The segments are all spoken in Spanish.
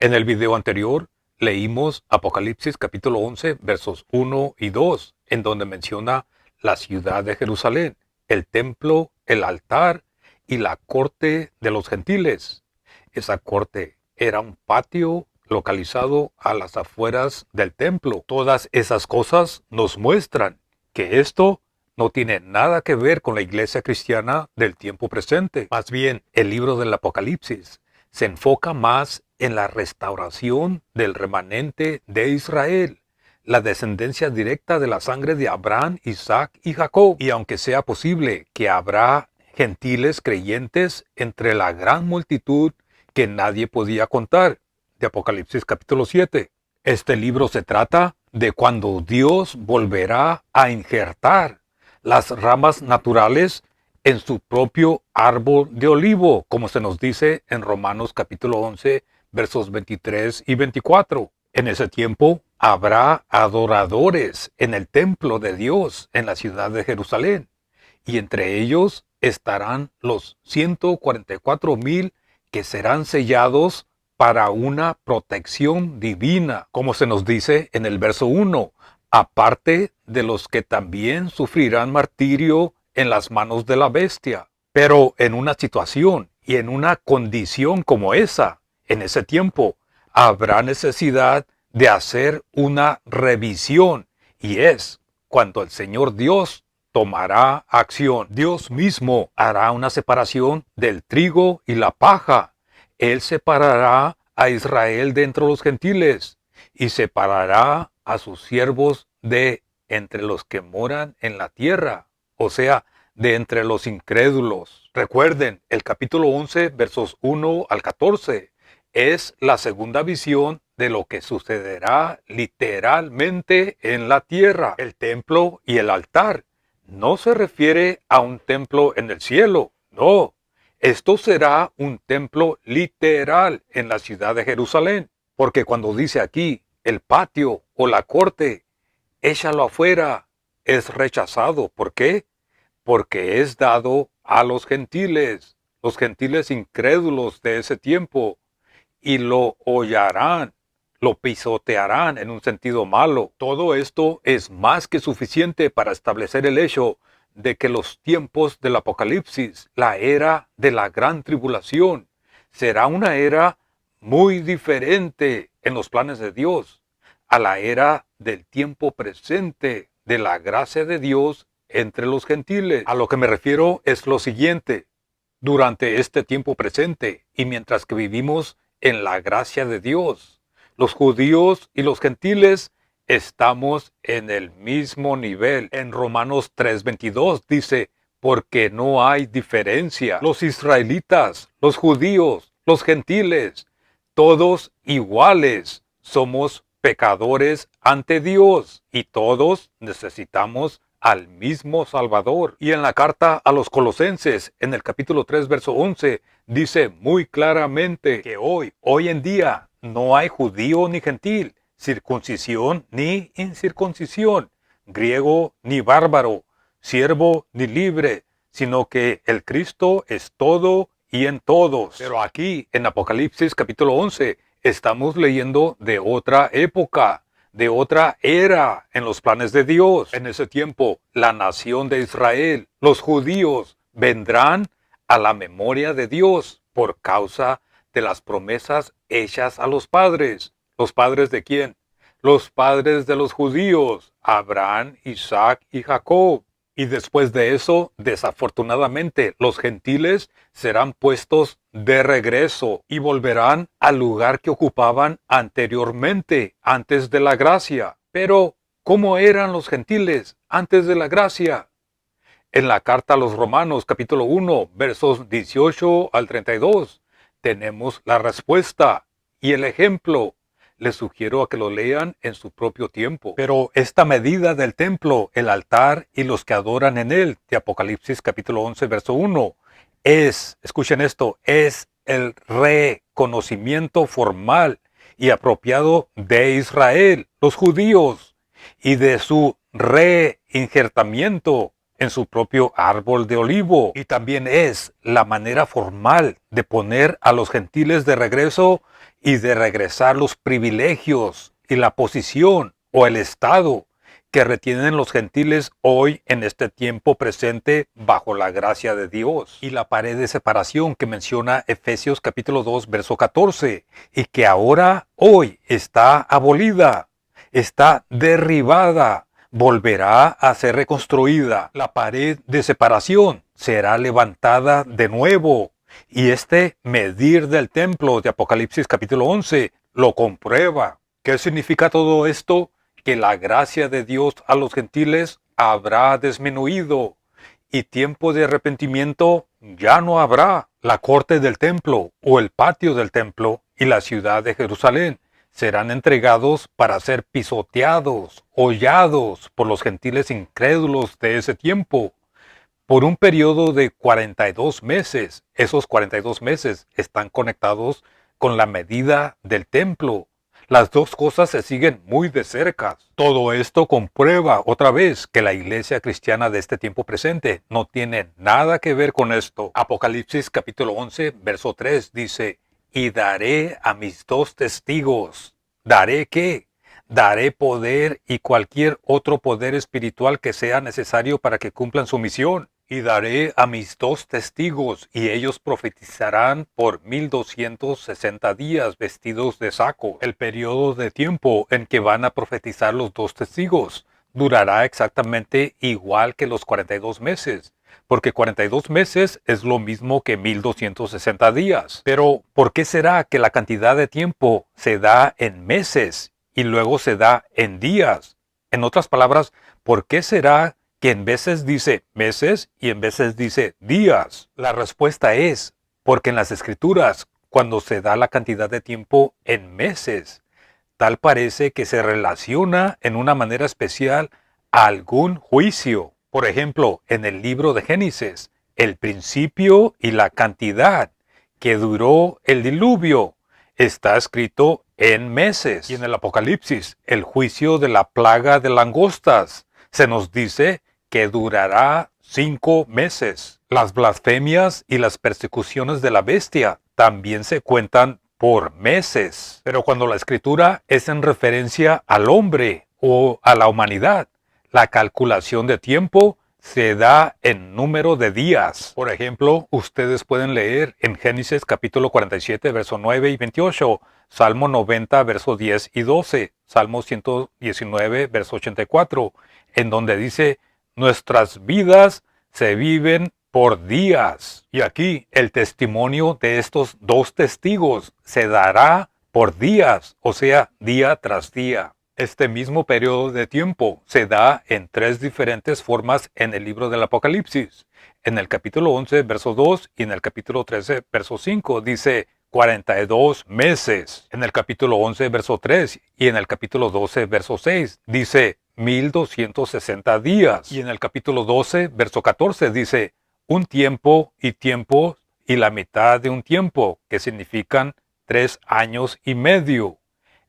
En el video anterior leímos Apocalipsis capítulo 11 versos 1 y 2, en donde menciona la ciudad de Jerusalén, el templo, el altar y la corte de los gentiles. Esa corte era un patio localizado a las afueras del templo. Todas esas cosas nos muestran que esto no tiene nada que ver con la iglesia cristiana del tiempo presente. Más bien, el libro del Apocalipsis se enfoca más en la restauración del remanente de Israel, la descendencia directa de la sangre de Abraham, Isaac y Jacob. Y aunque sea posible que habrá gentiles creyentes entre la gran multitud que nadie podía contar, de Apocalipsis capítulo 7. Este libro se trata de cuando Dios volverá a injertar las ramas naturales en su propio árbol de olivo, como se nos dice en Romanos capítulo 11, versos 23 y 24. En ese tiempo habrá adoradores en el templo de Dios en la ciudad de Jerusalén, y entre ellos estarán los 144,000 que serán sellados para una protección divina, como se nos dice en el verso 1, aparte de los que también sufrirán martirio en las manos de la bestia. Pero en una situación y en una condición como esa, en ese tiempo, habrá necesidad de hacer una revisión, y es cuando el Señor Dios tomará acción. Dios mismo hará una separación del trigo y la paja. Él separará a Israel de entre los gentiles y separará a sus siervos de entre los que moran en la tierra, o sea, de entre los incrédulos. Recuerden, el capítulo 11, versos 1 al 14, es la segunda visión de lo que sucederá literalmente en la tierra. El templo y el altar no se refiere a un templo en el cielo, no. Esto será un templo literal en la ciudad de Jerusalén, porque cuando dice aquí el patio o la corte, échalo afuera, es rechazado. ¿Por qué? Porque es dado a los gentiles incrédulos de ese tiempo, y lo hollarán, lo pisotearán en un sentido malo. Todo esto es más que suficiente para establecer el hecho de que los tiempos del Apocalipsis, la era de la gran tribulación, será una era muy diferente en los planes de Dios a la era del tiempo presente de la gracia de Dios entre los gentiles. A lo que me refiero es lo siguiente: durante este tiempo presente y mientras que vivimos en la gracia de Dios, los judíos y los gentiles estamos en el mismo nivel. En Romanos 3:22 dice, porque no hay diferencia. Los israelitas, los judíos, los gentiles, todos iguales, somos pecadores ante Dios y todos necesitamos al mismo Salvador. Y en la carta a los Colosenses, en el capítulo 3, verso 11, dice muy claramente que hoy en día, no hay judío ni gentil, circuncisión ni incircuncisión, griego ni bárbaro, siervo ni libre, sino que el Cristo es todo y en todos. Pero aquí, en Apocalipsis capítulo 11, estamos leyendo de otra época, de otra era en los planes de Dios. En ese tiempo, la nación de Israel, los judíos, vendrán a la memoria de Dios por causa de las promesas hechas a los padres. ¿Los padres de quién? Los padres de los judíos, Abraham, Isaac y Jacob. Y después de eso, desafortunadamente, los gentiles serán puestos de regreso y volverán al lugar que ocupaban anteriormente, antes de la gracia. Pero, ¿cómo eran los gentiles antes de la gracia? En la carta a los Romanos, capítulo 1, versos 18 al 32, tenemos la respuesta y el ejemplo. Les sugiero a que lo lean en su propio tiempo. Pero esta medida del templo, el altar y los que adoran en él, de Apocalipsis capítulo 11, verso 1, escuchen esto, es el reconocimiento formal y apropiado de Israel, los judíos, y de su reinjertamiento en su propio árbol de olivo. Y también es la manera formal de poner a los gentiles de regreso y de regresar los privilegios y la posición o el estado que retienen los gentiles hoy en este tiempo presente bajo la gracia de Dios. Y la pared de separación que menciona Efesios capítulo 2 verso 14 y que ahora hoy está abolida, está derribada, volverá a ser reconstruida. La pared de separación será levantada de nuevo. Y este medir del templo de Apocalipsis capítulo 11 lo comprueba. ¿Qué significa todo esto? Que la gracia de Dios a los gentiles habrá disminuido y tiempo de arrepentimiento ya no habrá. La corte del templo o el patio del templo y la ciudad de Jerusalén serán entregados para ser pisoteados, hollados por los gentiles incrédulos de ese tiempo. Por un periodo de 42 meses, esos 42 meses están conectados con la medida del templo. Las dos cosas se siguen muy de cerca. Todo esto comprueba otra vez que la iglesia cristiana de este tiempo presente no tiene nada que ver con esto. Apocalipsis capítulo 11, verso 3 dice, y daré a mis dos testigos. ¿Daré qué? Daré poder y cualquier otro poder espiritual que sea necesario para que cumplan su misión. Y daré a mis dos testigos, y ellos profetizarán por 1260 días vestidos de saco. El periodo de tiempo en que van a profetizar los dos testigos durará exactamente igual que los 42 meses, porque 42 meses es lo mismo que 1260 días. Pero, ¿por qué será que la cantidad de tiempo se da en meses y luego se da en días? En otras palabras, ¿por qué será que en veces dice meses y en veces dice días? La respuesta es porque en las escrituras, cuando se da la cantidad de tiempo en meses, tal parece que se relaciona en una manera especial a algún juicio. Por ejemplo, en el libro de Génesis, el principio y la cantidad que duró el diluvio está escrito en meses. Y en el Apocalipsis, el juicio de la plaga de langostas, se nos dice que durará 5 meses. Las blasfemias y las persecuciones de la bestia también se cuentan por meses. Pero cuando la escritura es en referencia al hombre o a la humanidad, la calculación de tiempo se da en número de días. Por ejemplo, ustedes pueden leer en Génesis capítulo 47, verso 9 y 28, Salmo 90, verso 10 y 12, Salmo 119, verso 84, en donde dice, nuestras vidas se viven por días. Y aquí el testimonio de estos dos testigos se dará por días, o sea, día tras día. Este mismo periodo de tiempo se da en 3 diferentes formas en el libro del Apocalipsis. En el capítulo 11, verso 2 y en el capítulo 13, verso 5 dice 42 meses. En el capítulo 11, verso 3 y en el capítulo 12, verso 6 dice 1260 días. Y en el capítulo 12, verso 14 dice un tiempo y la mitad de un tiempo, que significan 3 años y medio.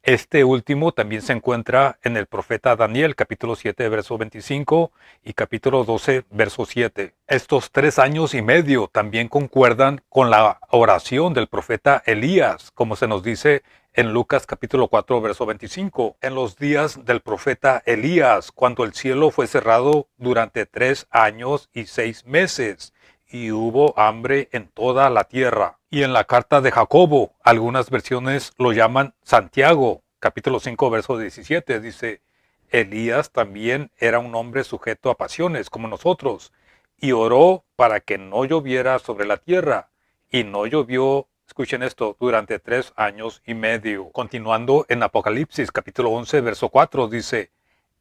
Este último también se encuentra en el profeta Daniel, capítulo 7, verso 25 y capítulo 12, verso 7. Estos 3 años y medio también concuerdan con la oración del profeta Elías, como se nos dice en Lucas capítulo 4, verso 25. En los días del profeta Elías, cuando el cielo fue cerrado durante 3 años y 6 meses, y hubo hambre en toda la tierra. Y en la carta de Jacobo, algunas versiones lo llaman Santiago, capítulo 5, verso 17, dice, Elías también era un hombre sujeto a pasiones, como nosotros, y oró para que no lloviera sobre la tierra, y no llovió, escuchen esto, durante 3 años y medio. Continuando en Apocalipsis, capítulo 11, verso 4, dice,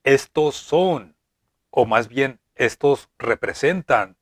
estos son, o más bien, estos representan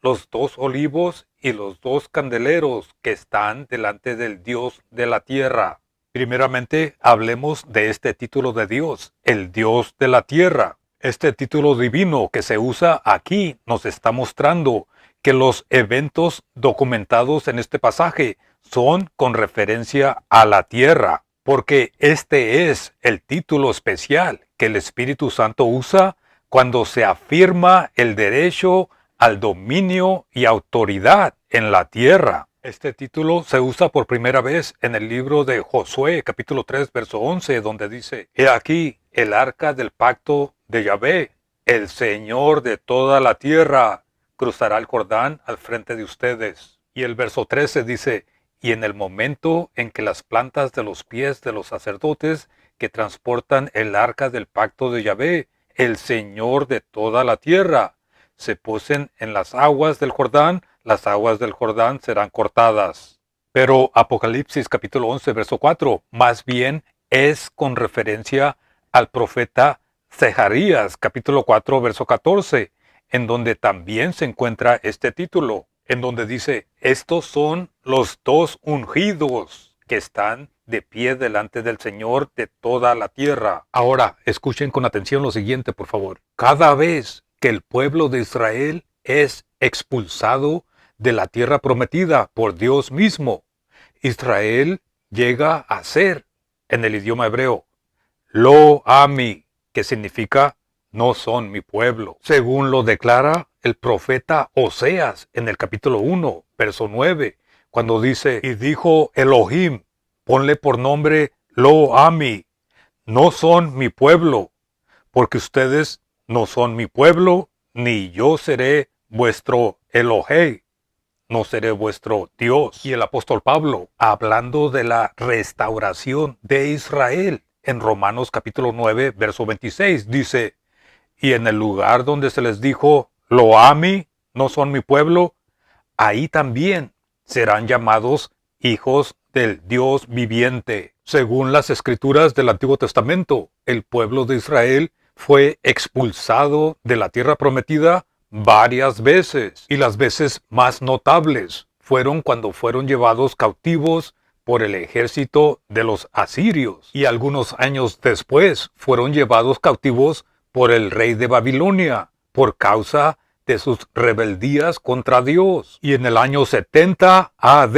los 2 olivos y los 2 candeleros que están delante del Dios de la tierra. Primeramente, hablemos de este título de Dios, el Dios de la tierra. Este título divino que se usa aquí nos está mostrando que los eventos documentados en este pasaje son con referencia a la tierra, porque este es el título especial que el Espíritu Santo usa cuando se afirma el derecho al dominio y autoridad en la tierra. Este título se usa por primera vez en el libro de Josué, capítulo 3, verso 11, donde dice: He aquí el arca del pacto de Yahvé, el Señor de toda la tierra, cruzará el Jordán al frente de ustedes. Y el verso 13 dice: Y en el momento en que las plantas de los pies de los sacerdotes que transportan el arca del pacto de Yahvé, el Señor de toda la tierra, se posen en las aguas del Jordán, las aguas del Jordán serán cortadas. Pero Apocalipsis capítulo 11, verso 4, más bien es con referencia al profeta Zacarías capítulo 4, verso 14, en donde también se encuentra este título, en donde dice: estos son los dos ungidos que están de pie delante del Señor de toda la tierra. Ahora, escuchen con atención lo siguiente, por favor. Cada vez que el pueblo de Israel es expulsado de la tierra prometida por Dios mismo, Israel llega a ser, en el idioma hebreo, Lo Ami, que significa no son mi pueblo, según lo declara el profeta Oseas en el capítulo 1, verso 9, cuando dice: y dijo Elohim, ponle por nombre Lo Ami, no son mi pueblo, porque ustedes no son mi pueblo, ni yo seré vuestro Elohei, no seré vuestro Dios. Y el apóstol Pablo, hablando de la restauración de Israel, en Romanos capítulo 9, verso 26, dice: y en el lugar donde se les dijo, Lo Ami, no son mi pueblo, ahí también serán llamados hijos del Dios viviente. Según las escrituras del Antiguo Testamento, el pueblo de Israel fue expulsado de la tierra prometida varias veces, y las veces más notables fueron cuando fueron llevados cautivos por el ejército de los asirios, y algunos años después fueron llevados cautivos por el rey de Babilonia por causa de sus rebeldías contra Dios. Y en el año 70 AD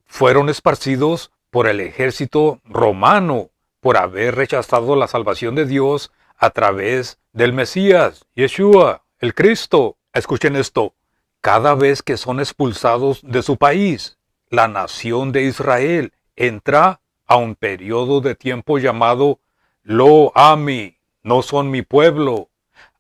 fueron esparcidos por el ejército romano por haber rechazado la salvación de Dios a través del Mesías, Yeshua, el Cristo. Escuchen esto: cada vez que son expulsados de su país, la nación de Israel entra a un periodo de tiempo llamado Lo Ami, no son mi pueblo,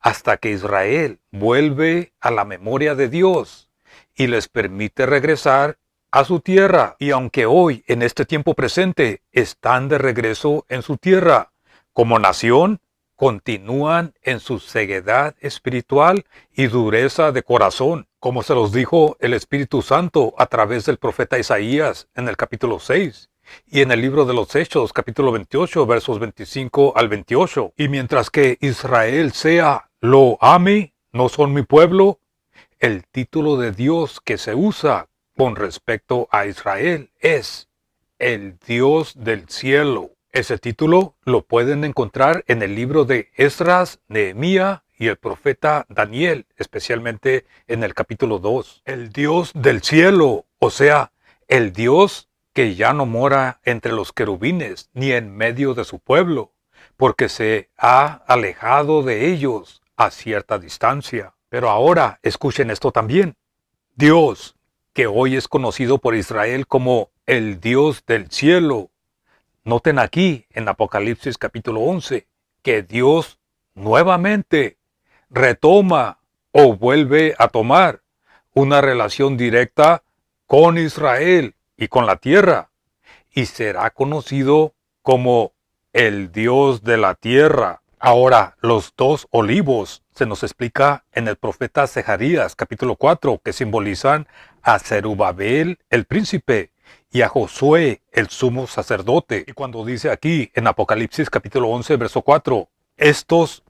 hasta que Israel vuelve a la memoria de Dios y les permite regresar a su tierra. Y aunque hoy, en este tiempo presente, están de regreso en su tierra, como nación, continúan en su ceguedad espiritual y dureza de corazón, como se los dijo el Espíritu Santo a través del profeta Isaías en el capítulo 6. Y en el libro de los Hechos, capítulo 28, versos 25 al 28. Y mientras que Israel sea Lo Ami, no son mi pueblo, el título de Dios que se usa con respecto a Israel es el Dios del cielo. Ese título lo pueden encontrar en el libro de Esdras, Nehemías y el profeta Daniel, especialmente en el capítulo 2. El Dios del cielo, o sea, el Dios que ya no mora entre los querubines ni en medio de su pueblo, porque se ha alejado de ellos a cierta distancia. Pero ahora escuchen esto también. Dios, que hoy es conocido por Israel como el Dios del cielo. Noten aquí en Apocalipsis capítulo 11 que Dios nuevamente retoma o vuelve a tomar una relación directa con Israel y con la tierra, y será conocido como el Dios de la tierra. Ahora, los dos olivos se nos explica en el profeta Zacarías capítulo 4, que simbolizan a Zerubabel el príncipe y a Josué el sumo sacerdote. Y cuando dice aquí en Apocalipsis capítulo 11, verso 4, estos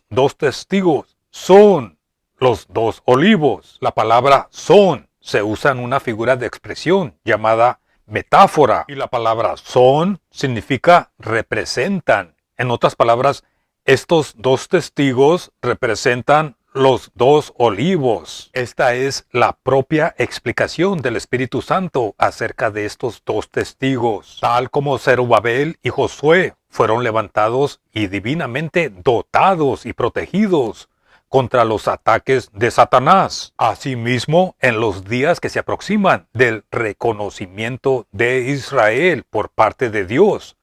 dos testigos son los dos olivos. La palabra son se usa en una figura de expresión llamada metáfora, y la palabra son significa representan. En otras palabras, estos dos testigos representan los dos olivos. Esta es la propia explicación del Espíritu Santo acerca de estos dos testigos, tal como Zerubabel y Josué fueron levantados y divinamente dotados y protegidos contra los ataques de Satanás. Asimismo, en los días que se aproximan del reconocimiento de Israel por parte de Dios,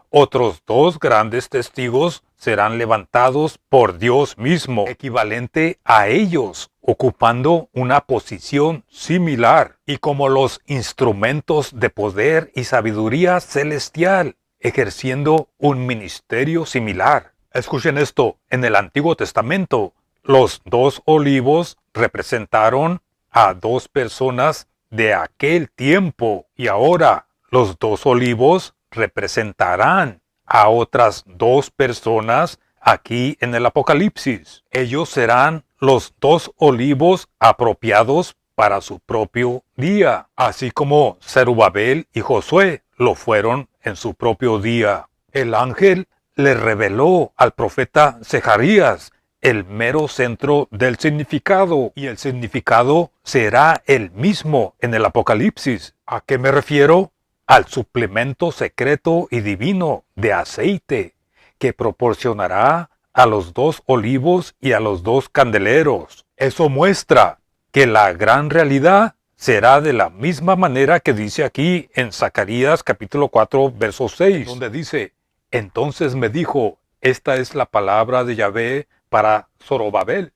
otros dos grandes testigos serán levantados por Dios mismo, equivalente a ellos, ocupando una posición similar y como los instrumentos de poder y sabiduría celestial, ejerciendo un ministerio similar. Escuchen esto, en el Antiguo Testamento, los dos olivos representaron a dos personas de aquel tiempo y ahora los dos olivos representarán a otras dos personas aquí en el Apocalipsis. Ellos serán los dos olivos apropiados para su propio día, así como Zerubabel y Josué lo fueron en su propio día. El ángel le reveló al profeta Zacarías el mero centro del significado, y el significado será el mismo en el Apocalipsis. ¿A qué me refiero? Al suplemento secreto y divino de aceite que proporcionará a los dos olivos y a los dos candeleros. Eso muestra que la gran realidad será de la misma manera que dice aquí en Zacarías capítulo 4, verso 6, donde dice: entonces me dijo, esta es la palabra de Yahvé para Zorobabel,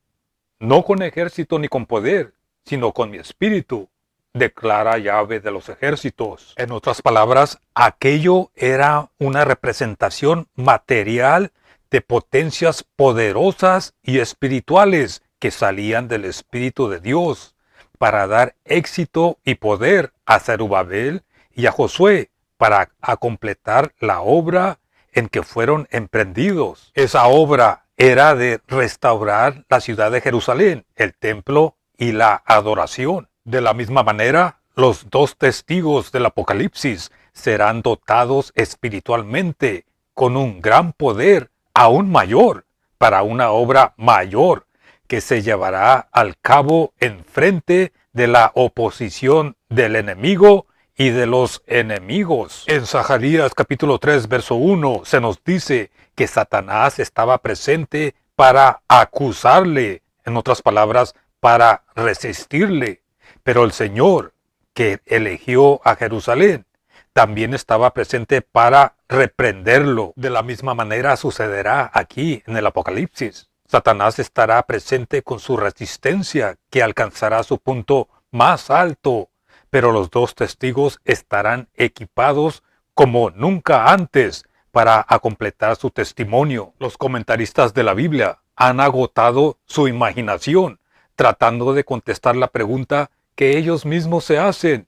no con ejército ni con poder, sino con mi espíritu, declara Yahvé de los ejércitos. En otras palabras, aquello era una representación material de potencias poderosas y espirituales que salían del Espíritu de Dios para dar éxito y poder a Zerubabel y a Josué para completar la obra en que fueron emprendidos. Esa obra era de restaurar la ciudad de Jerusalén, el templo y la adoración. De la misma manera, los dos testigos del Apocalipsis serán dotados espiritualmente con un gran poder aún mayor para una obra mayor que se llevará al cabo en frente de la oposición del enemigo y de los enemigos. En Zacarías capítulo 3, verso 1 se nos dice que Satanás estaba presente para acusarle, en otras palabras, para resistirle. Pero el Señor, que eligió a Jerusalén, también estaba presente para reprenderlo. De la misma manera sucederá aquí en el Apocalipsis. Satanás estará presente con su resistencia, que alcanzará su punto más alto, pero los dos testigos estarán equipados como nunca antes para completar su testimonio. Los comentaristas de la Biblia han agotado su imaginación tratando de contestar la pregunta que ellos mismos se hacen: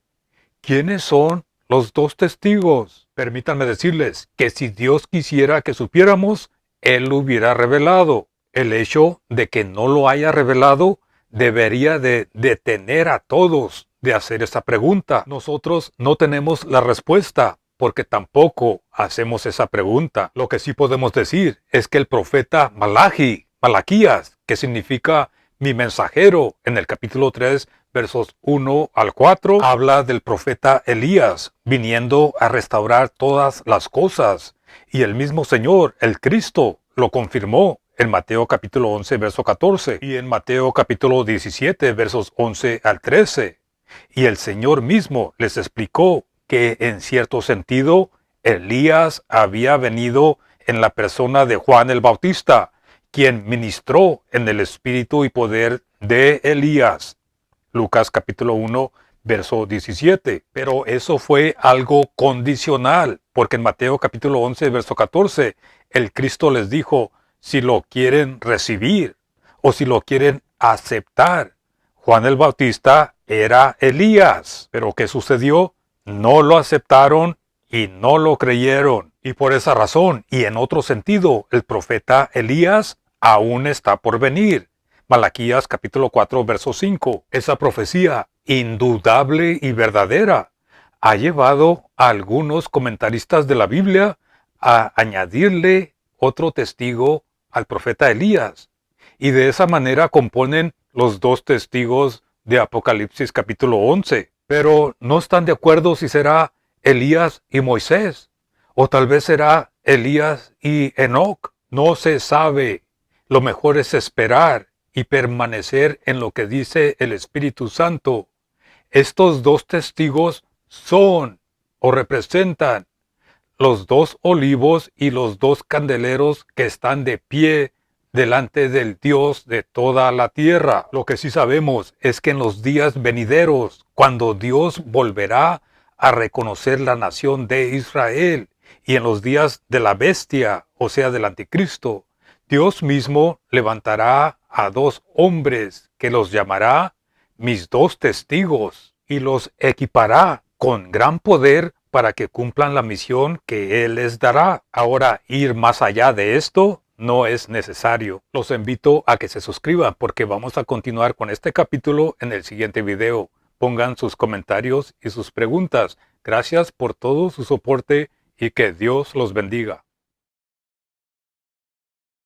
¿quiénes son los dos testigos? Permítanme decirles que si Dios quisiera que supiéramos, Él lo hubiera revelado. El hecho de que no lo haya revelado debería de detener a todos de hacer esa pregunta. Nosotros no tenemos la respuesta porque tampoco hacemos esa pregunta. Lo que sí podemos decir es que el profeta Malaquías, que significa mi mensajero, en el capítulo 3, versos 1 al 4, habla del profeta Elías viniendo a restaurar todas las cosas. Y el mismo Señor, el Cristo, lo confirmó en Mateo capítulo 11, verso 14, y en Mateo capítulo 17, versos 11 al 13. Y el Señor mismo les explicó que en cierto sentido Elías había venido en la persona de Juan el Bautista, quien ministró en el espíritu y poder de Elías. Lucas capítulo 1, verso 17. Pero eso fue algo condicional, porque en Mateo capítulo 11, verso 14, el Cristo les dijo: si lo quieren recibir o si lo quieren aceptar. Juan el Bautista era Elías. Pero ¿qué sucedió? No lo aceptaron y no lo creyeron. Y por esa razón, y en otro sentido, el profeta Elías aún está por venir. Malaquías capítulo 4, verso 5. Esa profecía indudable y verdadera ha llevado a algunos comentaristas de la Biblia a añadirle otro testigo al profeta Elías. Y de esa manera componen los dos testigos de Apocalipsis capítulo 11. Pero no están de acuerdo si será Elías y Moisés, o tal vez será Elías y Enoc. No se sabe. Lo mejor es esperar y permanecer en lo que dice el Espíritu Santo. Estos dos testigos son o representan los dos olivos y los dos candeleros que están de pie delante del Dios de toda la tierra. Lo que sí sabemos es que en los días venideros, cuando Dios volverá a reconocer la nación de Israel, y en los días de la bestia, o sea, del anticristo, Dios mismo levantará a dos hombres que los llamará mis dos testigos y los equipará con gran poder para que cumplan la misión que Él les dará. Ahora, ir más allá de esto no es necesario. Los invito a que se suscriban porque vamos a continuar con este capítulo en el siguiente video. Pongan sus comentarios y sus preguntas. Gracias por todo su soporte y que Dios los bendiga.